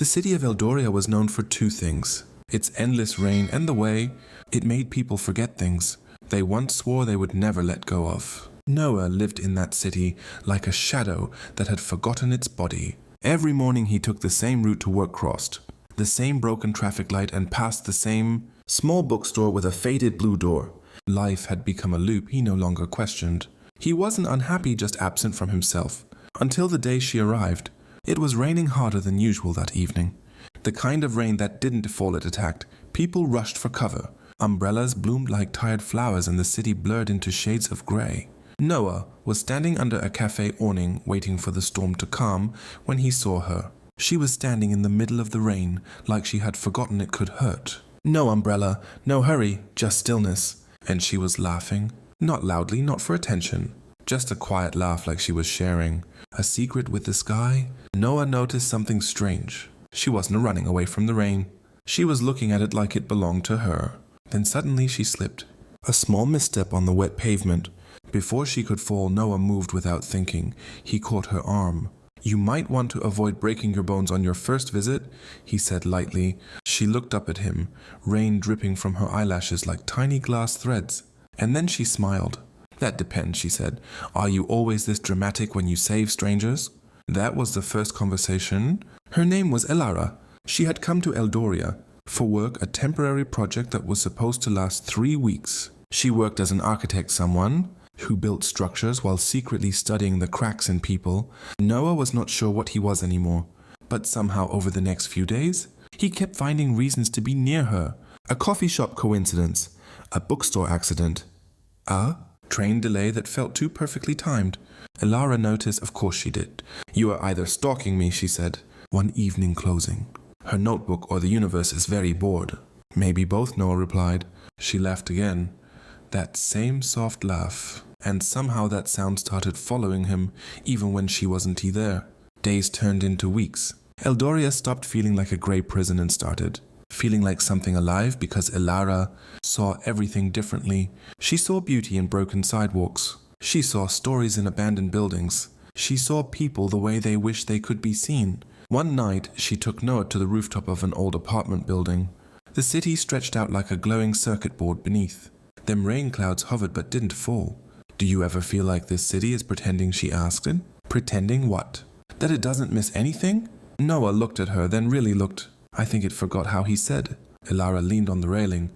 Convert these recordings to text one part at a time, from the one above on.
The city of Eldoria was known for two things: its endless rain and the way it made people forget things they once swore they would never let go of. Noah lived in that city like a shadow that had forgotten its body. Every morning he took the same route to work, crossed the same broken traffic light, and passed the same small bookstore with a faded blue door. Life had become a loop he no longer questioned. He wasn't unhappy, just absent from himself. Until the day she arrived. It was raining harder than usual that evening. The kind of rain that didn't fall, it attacked. People rushed for cover. Umbrellas bloomed like tired flowers and the city blurred into shades of grey. Noah was standing under a cafe awning waiting for the storm to calm when he saw her. She was standing in the middle of the rain like she had forgotten it could hurt. No umbrella, no hurry, just stillness. And she was laughing. Not loudly, not for attention. Just a quiet laugh like she was sharing a secret with the sky. Noah noticed something strange. She wasn't running away from the rain. She was looking at it like it belonged to her. Then suddenly she slipped. A small misstep on the wet pavement. Before she could fall, Noah moved without thinking. He caught her arm. "You might want to avoid breaking your bones on your first visit," he said lightly. She looked up at him, rain dripping from her eyelashes like tiny glass threads. And then she smiled. "That depends," she said. "Are you always this dramatic when you save strangers?" That was the first conversation. Her name was Elara. She had come to Eldoria for work, a temporary project that was supposed to last 3 weeks. She worked as an architect, someone who built structures while secretly studying the cracks in people. Noah was not sure what he was anymore, but somehow over the next few days, he kept finding reasons to be near her. A coffee shop coincidence, a bookstore accident, a train delay that felt too perfectly timed. Elara noticed, of course she did. "You are either stalking me," she said, one evening closing her notebook, "or the universe is very bored." "Maybe both," Noah replied. She laughed again. That same soft laugh. And somehow that sound started following him, even when she wasn't there. Days turned into weeks. Eldoria stopped feeling like a grey prison and started feeling like something alive, because Elara saw everything differently. She saw beauty in broken sidewalks. She saw stories in abandoned buildings. She saw people the way they wished they could be seen. One night, she took Noah to the rooftop of an old apartment building. The city stretched out like a glowing circuit board beneath. Them rain clouds hovered but didn't fall. "Do you ever feel like this city is pretending?" she asked him. "Pretending what? That it doesn't miss anything?" Noah looked at her, then really looked. I think it forgot how he said. Elara leaned on the railing.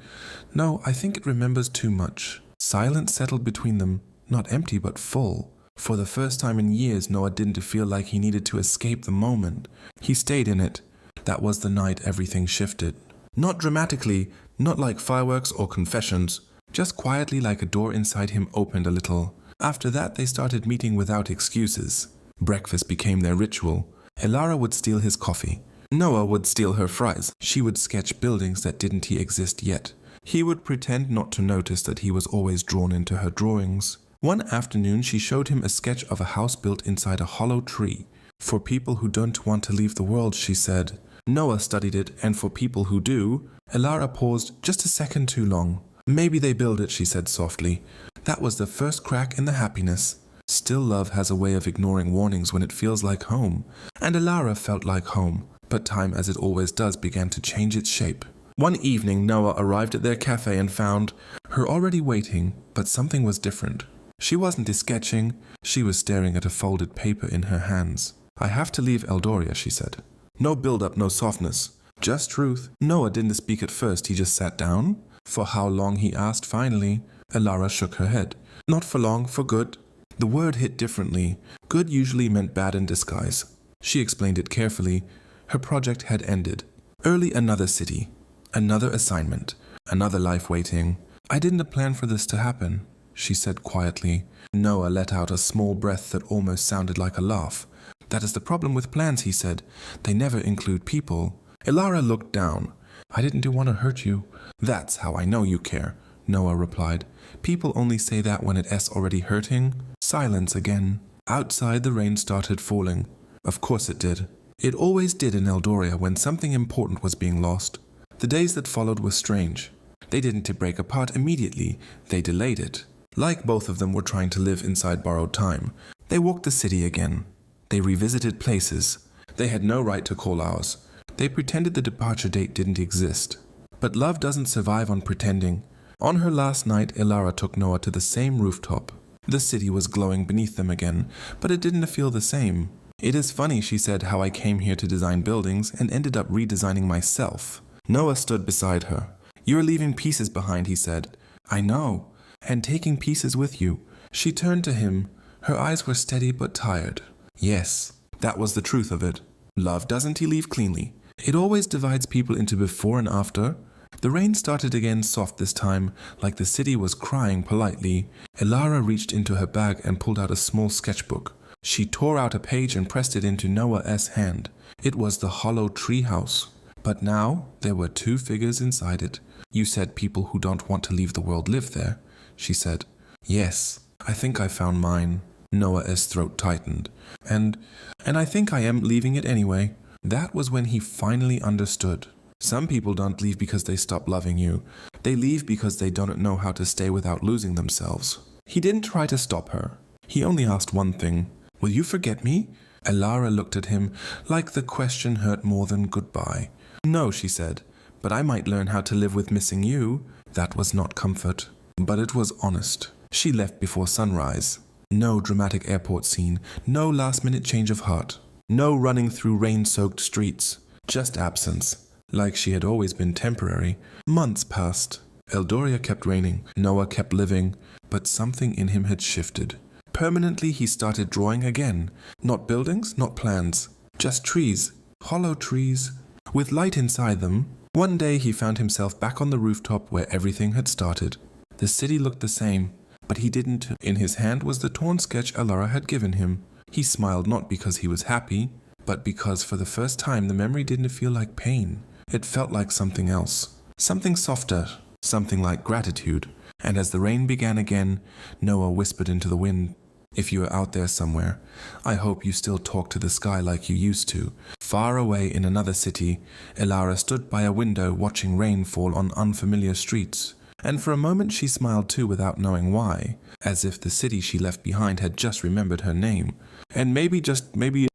"No, I think it remembers too much." Silence settled between them, not empty but full. For the first time in years, Noah didn't feel like he needed to escape the moment. He stayed in it. That was the night everything shifted. Not dramatically, not like fireworks or confessions, just quietly, like a door inside him opened a little. After that, they started meeting without excuses. Breakfast became their ritual. Elara would steal his coffee. Noah would steal her fries. She would sketch buildings that didn't exist yet. He would pretend not to notice that he was always drawn into her drawings. One afternoon, she showed him a sketch of a house built inside a hollow tree. "For people who don't want to leave the world," she said. Noah studied it, and for people who do. Elara paused just a second too long. "Maybe they build it," she said softly. That was the first crack in the happiness. Still, love has a way of ignoring warnings when it feels like home. And Elara felt like home. But time, as it always does, began to change its shape. One evening, Noah arrived at their cafe and found her already waiting, but something was different. She wasn't sketching, she was staring at a folded paper in her hands. "I have to leave Eldoria," she said. No build-up, no softness, just truth. Noah didn't speak at first, he just sat down. "For how long?" he asked finally. Elara shook her head. "Not for long, for good." The word hit differently. Good usually meant bad in disguise. She explained it carefully. Her project had ended. Early, another city, another assignment, another life waiting. "I didn't plan for this to happen," she said quietly. Noah let out a small breath that almost sounded like a laugh. "That is the problem with plans," he said. "They never include people." Elara looked down. "I didn't want to hurt you." "That's how I know you care," Noah replied. "People only say that when it's already hurting." Silence again. Outside, the rain started falling. Of course it did. It always did in Eldoria when something important was being lost. The days that followed were strange. They didn't break apart immediately, they delayed it. Like both of them were trying to live inside borrowed time. They walked the city again. They revisited places they had no right to call ours. They pretended the departure date didn't exist. But love doesn't survive on pretending. On her last night, Elara took Noah to the same rooftop. The city was glowing beneath them again, but it didn't feel the same. It is funny, she said, how I came here to design buildings and ended up redesigning myself. Noah stood beside her. You're leaving pieces behind, he said. I know, and taking pieces with you. She turned to him. Her eyes were steady but tired. Yes, that was the truth of it. Love doesn't leave cleanly. It always divides people into before and after. The rain started again, soft this time, like the city was crying politely. Elara reached into her bag and pulled out a small sketchbook. She tore out a page and pressed it into Noah's hand. It was the hollow tree house. But now there were 2 figures inside it. You said people who don't want to leave the world live there, she said. Yes, I think I found mine. Noah's throat tightened. And I think I am leaving it anyway. That was when he finally understood. Some people don't leave because they stop loving you. They leave because they don't know how to stay without losing themselves. He didn't try to stop her. He only asked one thing. Will you forget me? Elara looked at him like the question hurt more than goodbye. No, she said, but I might learn how to live with missing you. That was not comfort, but it was honest. She left before sunrise. No dramatic airport scene, no last-minute change of heart, no running through rain-soaked streets, just absence, like she had always been temporary. Months passed. Eldoria kept raining, Noah kept living, but something in him had shifted. Permanently he started drawing again. Not buildings, not plans, just trees, hollow trees, with light inside them. One day he found himself back on the rooftop where everything had started. The city looked the same, but he didn't. In his hand was the torn sketch Elara had given him. He smiled not because he was happy, but because for the first time the memory didn't feel like pain. It felt like something else, something softer, something like gratitude. And as the rain began again, Noah whispered into the wind, if you are out there somewhere, I hope you still talk to the sky like you used to. Far away in another city, Elara stood by a window watching rain fall on unfamiliar streets. And for a moment she smiled too without knowing why, as if the city she left behind had just remembered her name. And maybe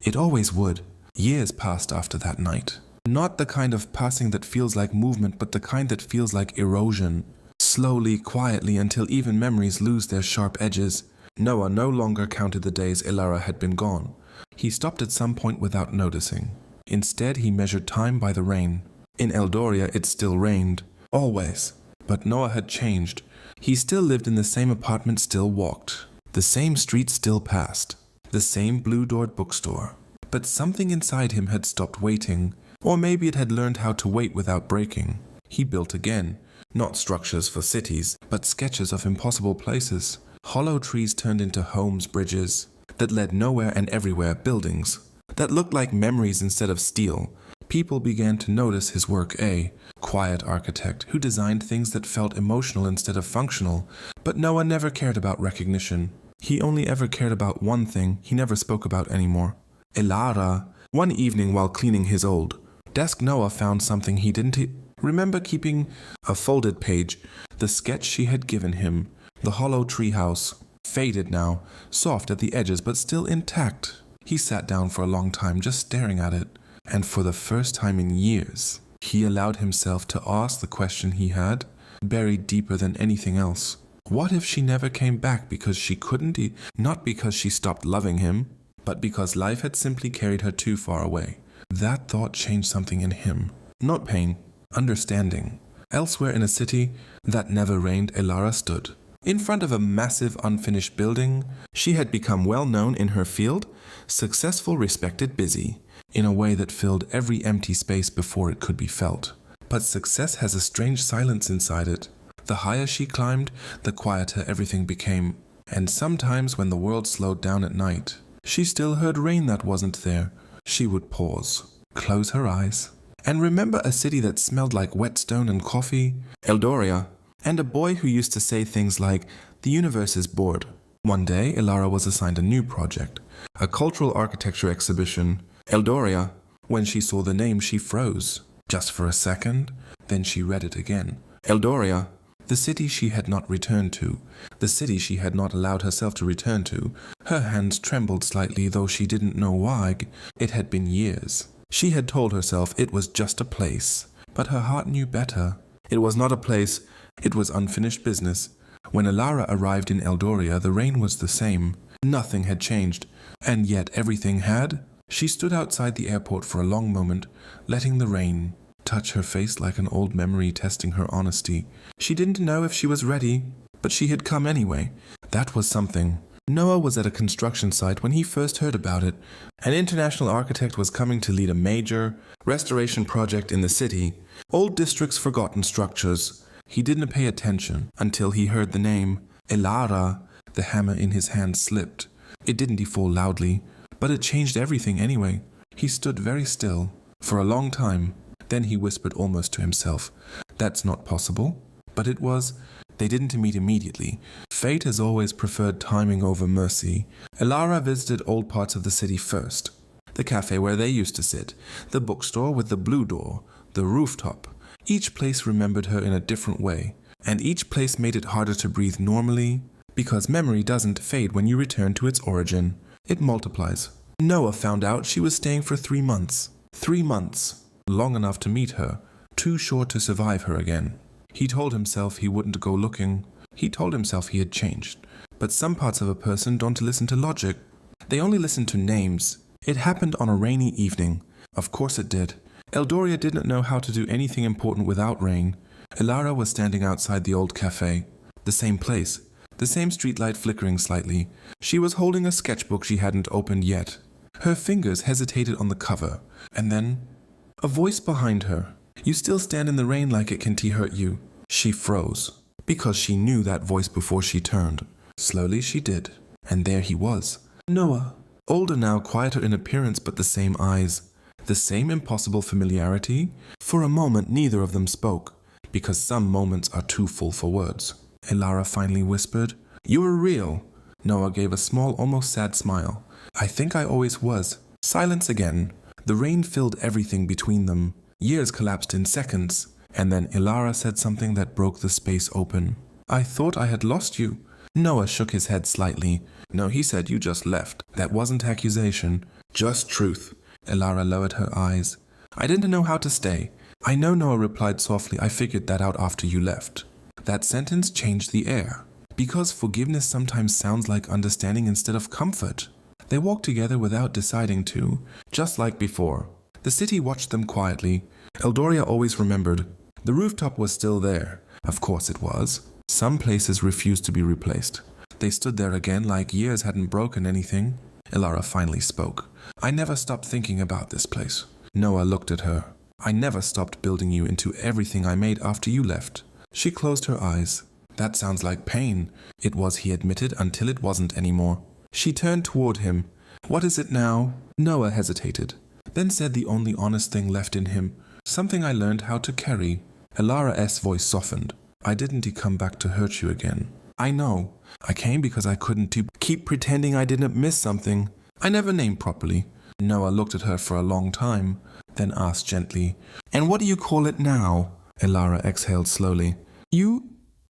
it always would. Years passed after that night. Not the kind of passing that feels like movement, but the kind that feels like erosion. Slowly, quietly, until even memories lose their sharp edges. Noah no longer counted the days Elara had been gone. He stopped at some point without noticing. Instead, he measured time by the rain. In Eldoria, it still rained. Always. But Noah had changed. He still lived in the same apartment, still walked. The same street still passed. The same blue-doored bookstore. But something inside him had stopped waiting. Or maybe it had learned how to wait without breaking. He built again. Not structures for cities, but sketches of impossible places. Hollow trees turned into homes, bridges that led nowhere and everywhere, buildings that looked like memories instead of steel. People began to notice his work, a quiet architect who designed things that felt emotional instead of functional. But Noah never cared about recognition. He only ever cared about one thing he never spoke about anymore. Elara. One evening while cleaning his old desk, Noah found something he didn't remember keeping, a folded page, the sketch she had given him. The hollow treehouse, faded now, soft at the edges but still intact. He sat down for a long time just staring at it, and for the first time in years, he allowed himself to ask the question he had, buried deeper than anything else. What if she never came back because she couldn't, not because she stopped loving him, but because life had simply carried her too far away? That thought changed something in him. Not pain, understanding. Elsewhere in a city that never rained, Elara stood. In front of a massive unfinished building, she had become well known in her field, successful, respected, busy, in a way that filled every empty space before it could be felt. But success has a strange silence inside it. The higher she climbed, the quieter everything became. And sometimes when the world slowed down at night, she still heard rain that wasn't there. She would pause, close her eyes, and remember a city that smelled like whetstone and coffee, Eldoria. And a boy who used to say things like, the universe is bored. One day, Elara was assigned a new project, a cultural architecture exhibition, Eldoria. When she saw the name, she froze, just for a second, then she read it again. Eldoria, the city she had not returned to, the city she had not allowed herself to return to. Her hands trembled slightly, though she didn't know why. It had been years. She had told herself it was just a place, but her heart knew better. It was not a place, it was unfinished business. When Elara arrived in Eldoria, the rain was the same. Nothing had changed, and yet everything had. She stood outside the airport for a long moment, letting the rain touch her face like an old memory testing her honesty. She didn't know if she was ready, but she had come anyway. That was something. Noah was at a construction site when he first heard about it. An international architect was coming to lead a major restoration project in the city. Old districts, forgotten structures. He didn't pay attention until he heard the name Elara. The hammer in his hand slipped. It didn't fall loudly, but it changed everything anyway. He stood very still for a long time. Then he whispered almost to himself, "That's not possible." But it was. They didn't meet immediately. Fate has always preferred timing over mercy. Elara visited old parts of the city first. The cafe where they used to sit, the bookstore with the blue door, the rooftop. Each place remembered her in a different way, and each place made it harder to breathe normally, because memory doesn't fade when you return to its origin. It multiplies. Noah found out she was staying for 3 months. 3 months. Long enough to meet her, too short to survive her again. He told himself he wouldn't go looking. He told himself he had changed. But some parts of a person don't listen to logic. They only listen to names. It happened on a rainy evening. Of course it did. Eldoria didn't know how to do anything important without rain. Elara was standing outside the old cafe. The same place. The same streetlight flickering slightly. She was holding a sketchbook she hadn't opened yet. Her fingers hesitated on the cover. And then, a voice behind her. "You still stand in the rain like it can hurt you." She froze, because she knew that voice before she turned. Slowly she did, and there he was. Noah. Older now, quieter in appearance, but the same eyes. The same impossible familiarity. For a moment neither of them spoke, because some moments are too full for words. Elara finally whispered, "You are real." Noah gave a small, almost sad smile. "I think I always was." Silence again. The rain filled everything between them. Years collapsed in seconds, and then Elara said something that broke the space open. "I thought I had lost you." Noah shook his head slightly. "No," he said, "you just left." That wasn't accusation, just truth. Elara lowered her eyes. "I didn't know how to stay." "I know," Noah replied softly. "I figured that out after you left." That sentence changed the air, because forgiveness sometimes sounds like understanding instead of comfort. They walked together without deciding to, just like before. The city watched them quietly. Eldoria always remembered. The rooftop was still there. Of course it was. Some places refused to be replaced. They stood there again like years hadn't broken anything. Elara finally spoke. "I never stopped thinking about this place." Noah looked at her. "I never stopped building you into everything I made after you left." She closed her eyes. "That sounds like pain." It was, he admitted, until it wasn't anymore. She turned toward him. "What is it now?" Noah hesitated, then said the only honest thing left in him. "Something I learned how to carry." Elara's voice softened. "I didn't come back to hurt you again." "I know. I came because I couldn't keep pretending I didn't miss something. I never named properly." Noah looked at her for a long time, then asked gently, "And what do you call it now?" Elara exhaled slowly. "You?"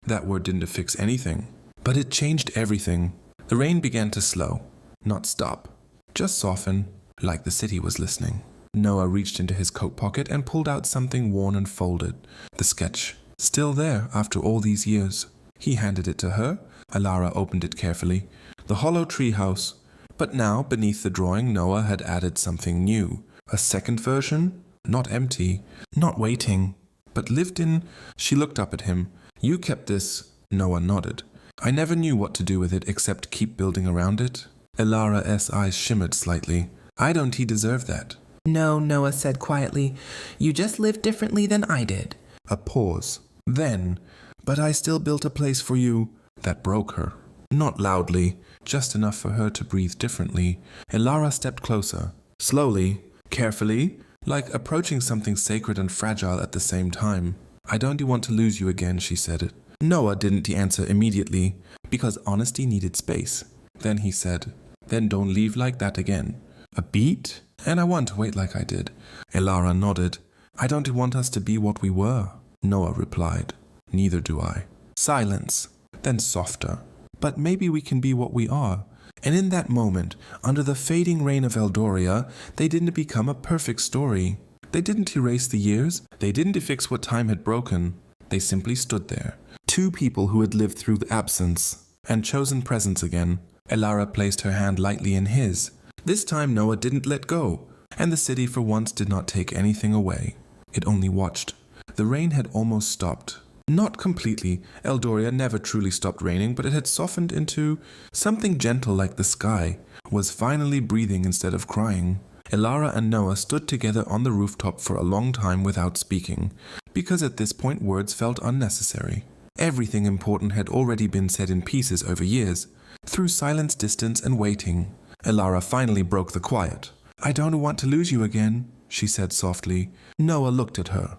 That word didn't fix anything, but it changed everything. The rain began to slow, not stop, just soften, like the city was listening. Noah reached into his coat pocket and pulled out something worn and folded. The sketch, still there after all these years. He handed it to her. Elara opened it carefully. The hollow treehouse. But now, beneath the drawing, Noah had added something new. A second version? Not empty, not waiting, but lived in. She looked up at him. "You kept this." Noah nodded. "I never knew what to do with it except keep building around it." Elara's eyes shimmered slightly. "I don't he deserve that?" "No," Noah said quietly. "You just lived differently than I did." A pause. Then, "But I still built a place for you." That broke her. Not loudly, just enough for her to breathe differently. Elara stepped closer. Slowly, carefully, like approaching something sacred and fragile at the same time. "I don't want to lose you again," she said it. Noah didn't answer immediately, because honesty needed space. Then he said, "Then don't leave like that again." "A beat? And I want to wait like I did." Elara nodded. "I don't want us to be what we were." Noah replied, "Neither do I." Silence, then softer. "But maybe we can be what we are." And in that moment, under the fading rain of Eldoria, they didn't become a perfect story. They didn't erase the years. They didn't fix what time had broken. They simply stood there. Two people who had lived through the absence and chosen presence again. Elara placed her hand lightly in his. This time Noah didn't let go, and the city for once did not take anything away. It only watched. The rain had almost stopped. Not completely. Eldoria never truly stopped raining, but it had softened into something gentle like the sky was finally breathing instead of crying. Elara and Noah stood together on the rooftop for a long time without speaking, because at this point words felt unnecessary. Everything important had already been said in pieces over years, through silence, distance, and waiting. Elara finally broke the quiet. "I don't want to lose you again," she said softly. Noah looked at her.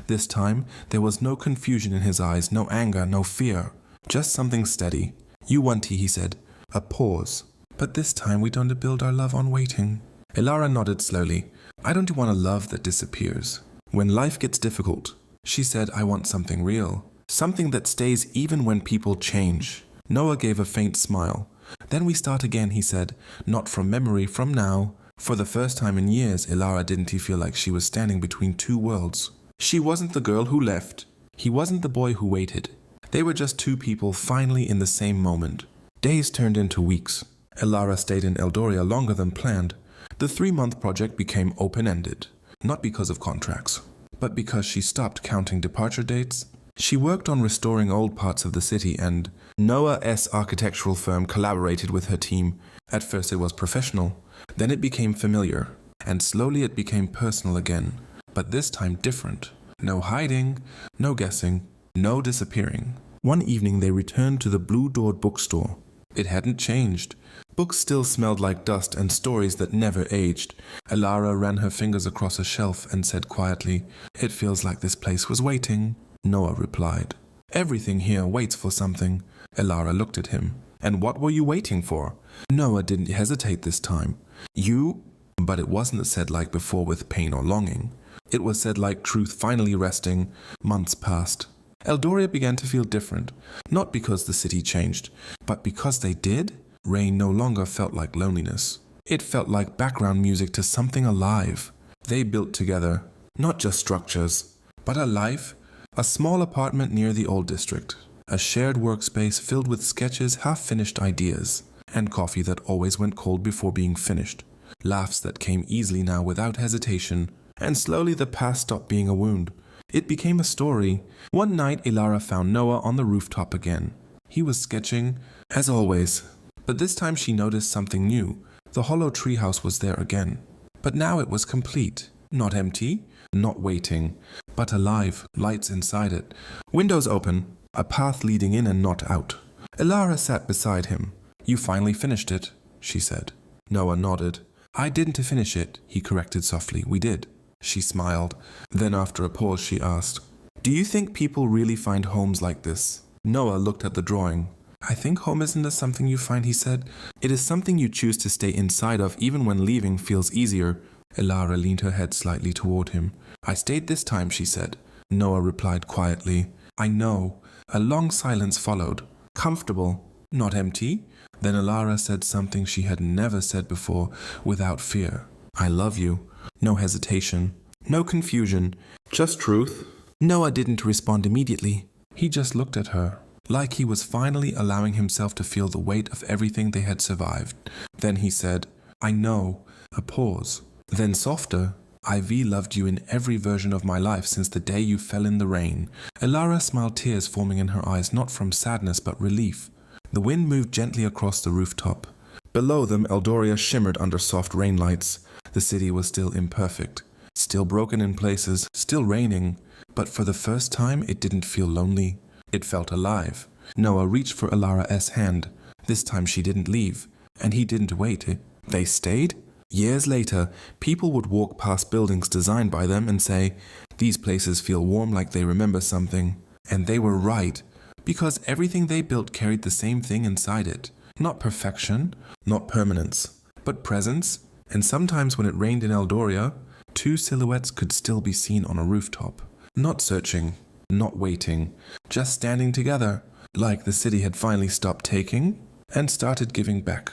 This time, there was no confusion in his eyes, no anger, no fear, just something steady. "You want tea," he said. A pause. "But this time we don't build our love on waiting." Elara nodded slowly. "I don't want a love that disappears. When life gets difficult," she said, "I want something real. Something that stays even when people change." Noah gave a faint smile. "Then we start again," he said. "Not from memory, from now." For the first time in years, Elara didn't feel like she was standing between two worlds. She wasn't the girl who left. He wasn't the boy who waited. They were just two people finally in the same moment. Days turned into weeks. Elara stayed in Eldoria longer than planned. The 3-month project became open-ended. Not because of contracts, but because she stopped counting departure dates. She worked on restoring old parts of the city, and Noah's architectural firm collaborated with her team. At first it was professional, then it became familiar, and slowly it became personal again. But this time different. No hiding, no guessing, no disappearing. One evening they returned to the blue-doored bookstore. It hadn't changed. Books still smelled like dust and stories that never aged. Elara ran her fingers across a shelf and said quietly, "It feels like this place was waiting." Noah replied, "Everything here waits for something." Elara looked at him. "And what were you waiting for?" Noah didn't hesitate this time. "You?" But it wasn't said like before with pain or longing. It was said like truth finally resting. Months passed. Eldoria began to feel different, not because the city changed, but because they did. Rain no longer felt like loneliness. It felt like background music to something alive. They built together, not just structures, but a life, a small apartment near the old district, a shared workspace filled with sketches, half-finished ideas, and coffee that always went cold before being finished, laughs that came easily now without hesitation. And slowly the past stopped being a wound. It became a story. One night Elara found Noah on the rooftop again. He was sketching, as always. But this time she noticed something new. The hollow treehouse was there again. But now it was complete. Not empty, not waiting, but alive, lights inside it. Windows open, a path leading in and not out. Elara sat beside him. "You finally finished it," she said. Noah nodded. "I didn't finish it," he corrected softly. "We did." She smiled. Then after a pause she asked, "Do you think people really find homes like this?" Noah looked at the drawing. "I think home isn't something you find," he said. "It is something you choose to stay inside of even when leaving feels easier." Elara leaned her head slightly toward him. "I stayed this time," she said. Noah replied quietly, "I know." A long silence followed. Comfortable, not empty. Then Elara said something she had never said before, without fear. "I love you." No hesitation, no confusion, just truth. Noah didn't respond immediately. He just looked at her, like he was finally allowing himself to feel the weight of everything they had survived. Then he said, "I know." A pause. Then softer, "I've loved you in every version of my life since the day you fell in the rain." Elara smiled, tears forming in her eyes, not from sadness but relief. The wind moved gently across the rooftop. Below them, Eldoria shimmered under soft rain lights. The city was still imperfect, still broken in places, still raining, but for the first time it didn't feel lonely. It felt alive. Noah reached for Elara's hand. This time she didn't leave, and he didn't wait. They stayed? Years later, people would walk past buildings designed by them and say, "These places feel warm, like they remember something." And they were right, because everything they built carried the same thing inside it. Not perfection, not permanence, but presence. And sometimes when it rained in Eldoria, two silhouettes could still be seen on a rooftop. Not searching, not waiting, just standing together, like the city had finally stopped taking and started giving back.